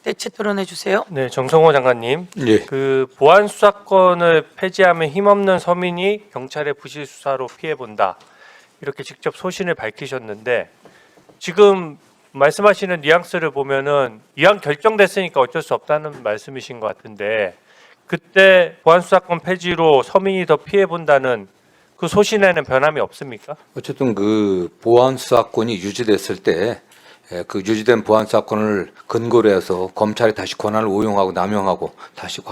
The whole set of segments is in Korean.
대체 토론해 주세요. 네, 정성호 장관님. 예. 그 보안 수사권을 폐지하면 힘없는 서민이 경찰의 부실 수사로 피해 본다. 이렇게 직접 소신을 밝히셨는데 지금 말씀하시는 뉘앙스를 보면은 이왕 결정됐으니까 어쩔 수 없다는 말씀이신 것 같은데 그때 보안 수사권 폐지로 서민이 더 피해 본다는 그 소신에는 변함이 없습니까? 어쨌든 그 보안 수사권이 유지됐을 때 그 유지된 보안 수사권을 근거로 해서 검찰이 다시 권한을 오용하고 남용하고 다시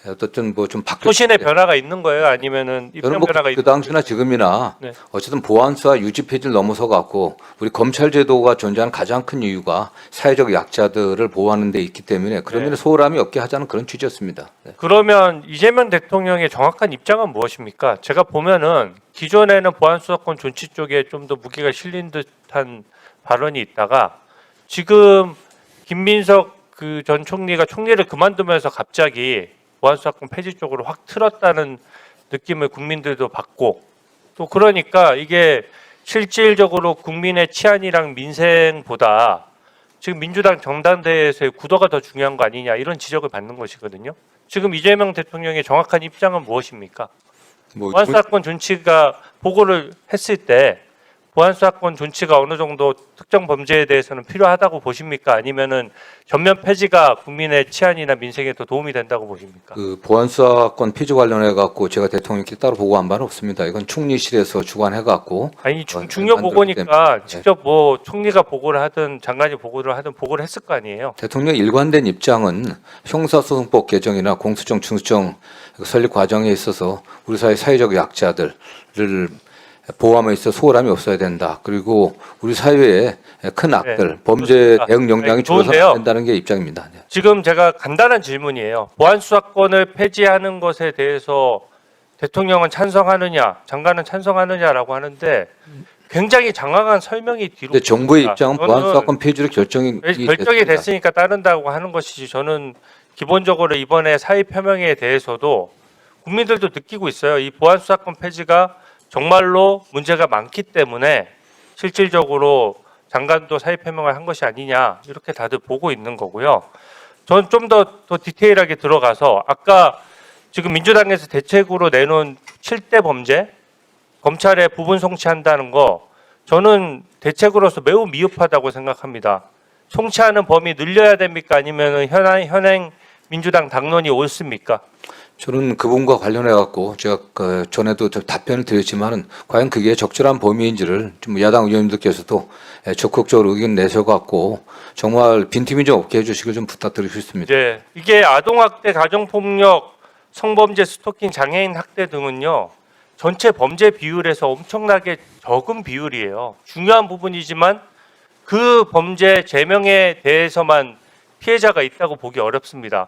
어쨌든 뭐 좀 바뀌었. 소신의 변화가 있는 거예요? 아니면은 입장 저는 뭐 변화가 그 당시나 지금이나 네. 어쨌든 보안 수사 유지 폐지를 넘어서 갖고 우리 검찰 제도가 존재하는 가장 큰 이유가 사회적 약자들을 보호하는 데 있기 때문에 그런 면에 소홀함이 없게 하자는 그런 취지였습니다. 네. 그러면 이재명 대통령의 정확한 입장은 무엇입니까? 제가 보면은 기존에는 보안 수사권 존치 쪽에 좀 더 무게가 실린 듯한 발언이 있다가 지금 김민석 그 전 총리가 총리를 그만두면서 갑자기 보안 수사권 폐지 쪽으로 확 틀었다는 느낌을 국민들도 받고 또 그러니까 이게 실질적으로 국민의 치안이랑 민생보다 지금 민주당 전당대회에서의 구도가 더 중요한 거 아니냐 이런 지적을 받는 것이거든요. 지금 이재명 대통령의 정확한 입장은 무엇입니까? 뭐 보안수사권 존치가 보고를 했을 때 보안수사권 존치가 어느 정도 특정 범죄에 대해서는 필요하다고 보십니까? 아니면은 전면 폐지가 국민의 치안이나 민생에 더 도움이 된다고 보십니까? 그 보안 수사권 폐지 관련해 갖고 제가 대통령께 따로 보고한 바는 없습니다. 이건 총리실에서 주관해 갖고 아니 중요 보고니까 직접 뭐 총리가 보고를 하든 장관이 보고를 하든 보고를 했을 거 아니에요. 대통령 일관된 입장은 형사소송법 개정이나 공수처 중수청 설립 과정에 있어서 우리 사회 사회적 약자들을 보호함에 있어 소홀함이 없어야 된다. 그리고 우리 사회의 큰 악들, 범죄 그렇습니다. 대응 역량이 줄어서는 좋은데요. 안 된다는 게 입장입니다. 네. 지금 제가 간단한 질문이에요. 보안 수사권을 폐지하는 것에 대해서 대통령은 찬성하느냐, 장관은 찬성하느냐라고 하는데 굉장히 장황한 설명이 뒤로. 근데 정부의 보입니다. 입장은 보안 수사권 폐지로 결정이 됐습니다. 됐으니까 따른다고 하는 것이지 저는 기본적으로 이번에 사의 표명에 대해서도 국민들도 느끼고 있어요. 이 보안 수사권 폐지가 정말로 문제가 많기 때문에 실질적으로 장관도 사의 표명을 한 것이 아니냐 이렇게 다들 보고 있는 거고요. 저는 좀 더 디테일하게 들어가서 아까 지금 민주당에서 대책으로 내놓은 7대 범죄 검찰에 부분 송치한다는 거 저는 대책으로서 매우 미흡하다고 생각합니다. 송치하는 범위 늘려야 됩니까? 아니면 현행 민주당 당론이 옳습니까? 저는 그 부분과 관련해 갖고 제가 그 전에도 답변을 드렸지만은 과연 그게 적절한 범위인지를 좀 야당 의원님들께서도 적극적으로 의견 내셔 갖고 정말 빈틈이 좀 없게 해주시길 좀 부탁드리고 싶습니다. 네, 이게 아동학대, 가정폭력, 성범죄, 스토킹, 장애인 학대 등은요 전체 범죄 비율에서 엄청나게 적은 비율이에요. 중요한 부분이지만 그 범죄 제명에 대해서만 피해자가 있다고 보기 어렵습니다.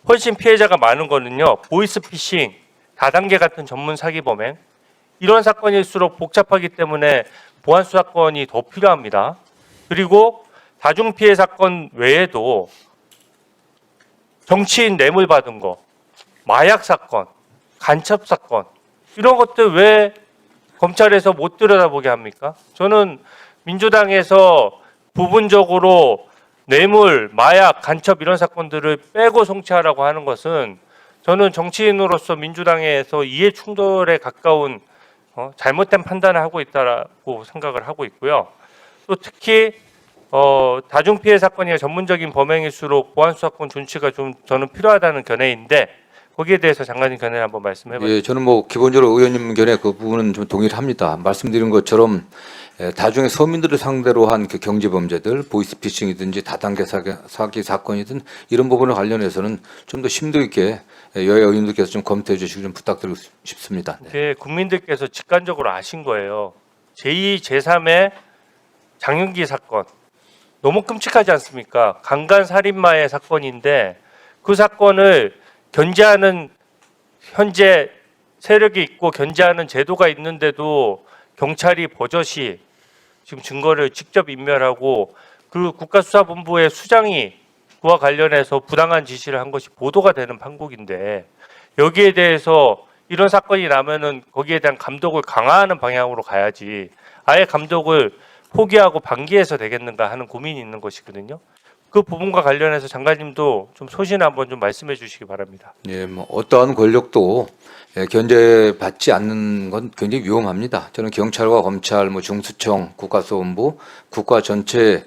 훨씬 피해자가 많은 거는요 보이스피싱, 다단계 같은 전문 사기 범행 이런 사건일수록 복잡하기 때문에 보안 수사권이 더 필요합니다. 그리고 다중 피해 사건 외에도 정치인 뇌물 받은 거, 마약 사건, 간첩 사건 이런 것들 왜 검찰에서 못 들여다보게 합니까? 저는 민주당에서 부분적으로 뇌물, 마약, 간첩 이런 사건들을 빼고 송치하라고 하는 것은 저는 정치인으로서 민주당에서 이해 충돌에 가까운 잘못된 판단을 하고 있다고 생각을 하고 있고요. 또 특히 다중 피해 사건이 전문적인 범행일수록 보안 수사권 존치가 좀 저는 필요하다는 견해인데 거기에 대해서 장관님 견해 한번 말씀해 보세요. 예, 저는 뭐 기본적으로 의원님 견해 그 부분은 좀 동의를 합니다. 말씀드린 것처럼 다중의 서민들을 상대로 한 그 경제 범죄들, 보이스피싱이든지 다단계 사기 사건이든 이런 부분에 관련해서는 좀 더 심도 있게 여야 의원님들께서 좀 검토해 주시기 좀 부탁드리고 싶습니다. 네. 국민들께서 직관적으로 아신 거예요. 제2, 제3의 장윤기 사건 너무 끔찍하지 않습니까? 강간 살인마의 사건인데 그 사건을 견제하는 현재 세력이 있고 견제하는 제도가 있는데도 경찰이 버젓이 지금 증거를 직접 인멸하고 그 국가수사본부의 수장이 그와 관련해서 부당한 지시를 한 것이 보도가 되는 판국인데 여기에 대해서 이런 사건이 나면은 거기에 대한 감독을 강화하는 방향으로 가야지 아예 감독을 포기하고 방기해서 되겠는가 하는 고민이 있는 것이거든요. 그 부분과 관련해서 장관님도 좀 소신 한번 좀 말씀해 주시기 바랍니다. 예, 뭐 어떠한 권력도 견제받지 않는 건 굉장히 위험합니다. 저는 경찰과 검찰, 뭐 중수청, 국가수사본부, 국가 전체의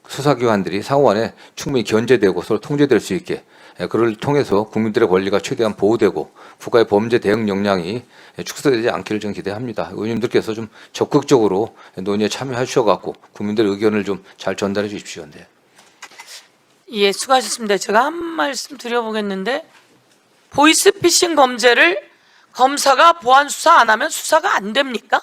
수사기관들이 상호간에 충분히 견제되고 서로 통제될 수 있게 그를 통해서 국민들의 권리가 최대한 보호되고 국가의 범죄 대응 역량이 축소되지 않기를 저는 기대합니다. 의원님들께서 좀 적극적으로 논의에 참여해 주셔갖고 국민들의 의견을 좀 잘 전달해 주십시오. 네. 예, 수고하셨습니다. 제가 한 말씀 드려보겠는데, 보이스피싱 범죄를 검사가 보안 수사 안 하면 수사가 안 됩니까?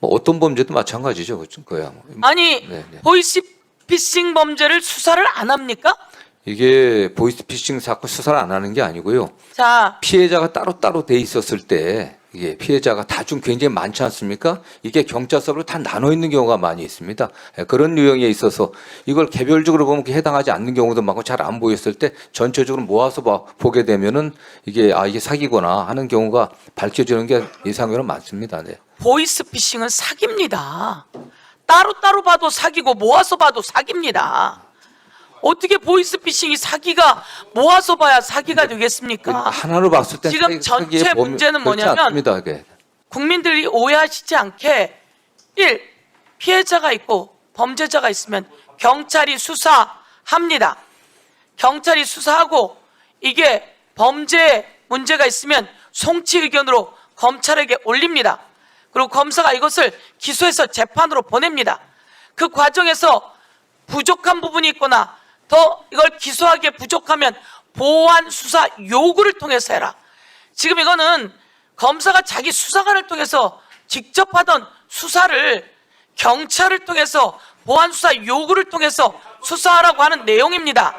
뭐 어떤 범죄도 마찬가지죠. 그거야. 아니, 네. 보이스피싱 범죄를 수사를 안 합니까? 이게 보이스피싱 사건 수사를 안 하는 게 아니고요. 자, 피해자가 따로따로 돼 있었을 때 이게 피해자가 다중 굉장히 많지 않습니까? 이게 경찰서로 다 나눠 있는 경우가 많이 있습니다. 그런 유형에 있어서 이걸 개별적으로 보면 해당하지 않는 경우도 많고 잘 안 보였을 때 전체적으로 모아서 보게 되면은 이게 이게 사기구나 하는 경우가 밝혀지는 게 이상으로 많습니다. 네. 보이스피싱은 사기입니다. 따로따로 봐도 사기고 모아서 봐도 사기입니다. 어떻게 보이스피싱이 사기가 모아서 봐야 사기가 되겠습니까? 하나로 봤을 때 지금 전체 문제는 뭐냐면 않습니다, 이게. 국민들이 오해하시지 않게 1. 피해자가 있고 범죄자가 있으면 경찰이 수사합니다. 경찰이 수사하고 이게 범죄 문제가 있으면 송치 의견으로 검찰에게 올립니다. 그리고 검사가 이것을 기소해서 재판으로 보냅니다. 그 과정에서 부족한 부분이 있거나 더 이걸 기소하기에 부족하면 보완 수사 요구를 통해서 해라. 지금 이거는 검사가 자기 수사관을 통해서 직접 하던 수사를 경찰을 통해서 보완 수사 요구를 통해서 수사하라고 하는 내용입니다.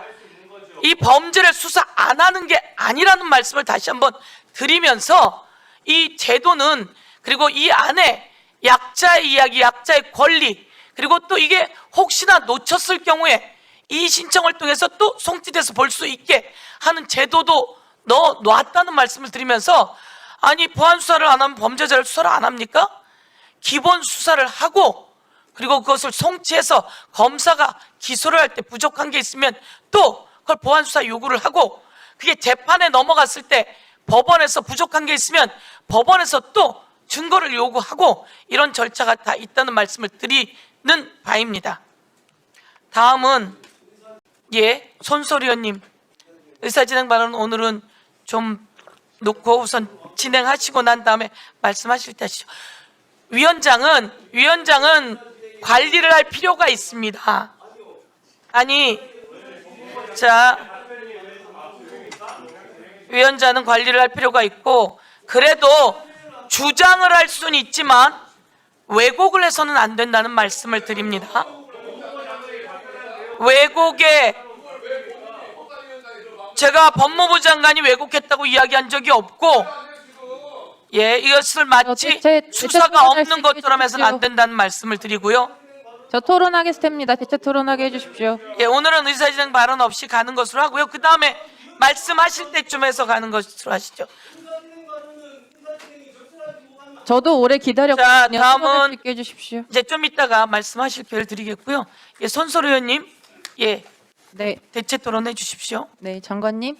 이 범죄를 수사 안 하는 게 아니라는 말씀을 다시 한번 드리면서 이 제도는 그리고 이 안에 약자의 이야기, 약자의 권리 그리고 또 이게 혹시나 놓쳤을 경우에 이 신청을 통해서 또 송치돼서 볼 수 있게 하는 제도도 놨다는 말씀을 드리면서 아니 보안 수사를 안 하면 범죄자를 수사를 안 합니까? 기본 수사를 하고 그리고 그것을 송치해서 검사가 기소를 할 때 부족한 게 있으면 또 그걸 보안 수사 요구를 하고 그게 재판에 넘어갔을 때 법원에서 부족한 게 있으면 법원에서 또 증거를 요구하고 이런 절차가 다 있다는 말씀을 드리는 바입니다. 다음은 손소리 의원님 의사진행 발언 오늘은 좀 놓고 우선 진행하시고 난 다음에 말씀하실 때 하시죠. 위원장은 관리를 할 필요가 있습니다. 아니, 자, 위원장은 관리를 할 필요가 있고 그래도 주장을 할 수는 있지만 왜곡을 해서는 안 된다는 말씀을 드립니다. 왜곡에 제가 법무부 장관이 왜곡했다고 이야기한 적이 없고 이것을 마치 수사가 없는 것처럼 해서는 안 된다는 말씀을 드리고요. 저 토론하겠습니다. 대체 토론하게 해주십시오. 오늘은 의사진행 발언 없이 가는 것으로 하고요. 그 다음에 말씀하실 때쯤 해서 가는 것으로 하시죠. 저도 오래 기다렸거든요. 자, 다음은 토론할 수 있게 해주십시오. 이제 좀 이따가 말씀하실 기회를 드리겠고요. 손소리 의원님, 네, 대체 토론해 주십시오. 네, 장관님.